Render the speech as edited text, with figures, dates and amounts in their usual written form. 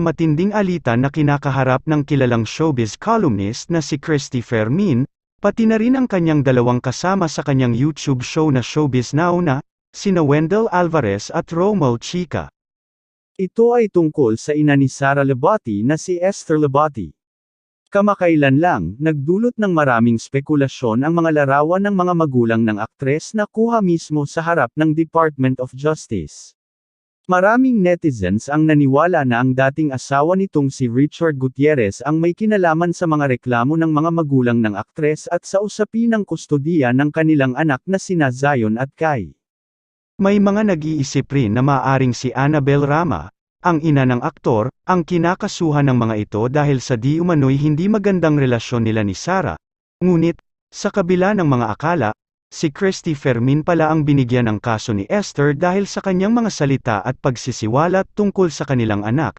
matinding alitan na kinakaharap ng kilalang showbiz columnist na si Christy Fermin, pati na rin ang kanyang dalawang kasama sa kanyang YouTube show na Showbiz Now na, sina Wendell Alvarez at Romel Chica. Ito ay tungkol sa ina ni Sara Lebati na si Esther Lebati. Kamakailan lang, nagdulot ng maraming spekulasyon ang mga larawan ng mga magulang ng aktres na kuha mismo sa harap ng Department of Justice. Maraming netizens ang naniwala na ang dating asawa nitong si Richard Gutierrez ang may kinalaman sa mga reklamo ng mga magulang ng aktres at sa usapin ng kustodiya ng kanilang anak na sina Zion at Kai. May mga nag-iisip rin na maaaring si Annabel Rama, ang ina ng aktor, ang kinakasuhan ng mga ito dahil sa di umano'y hindi magandang relasyon nila ni Sara. Ngunit, sa kabila ng mga akala, si Christy Fermin pala ang binigyan ng kaso ni Esther dahil sa kanyang mga salita at pagsisiwalat tungkol sa kanilang anak,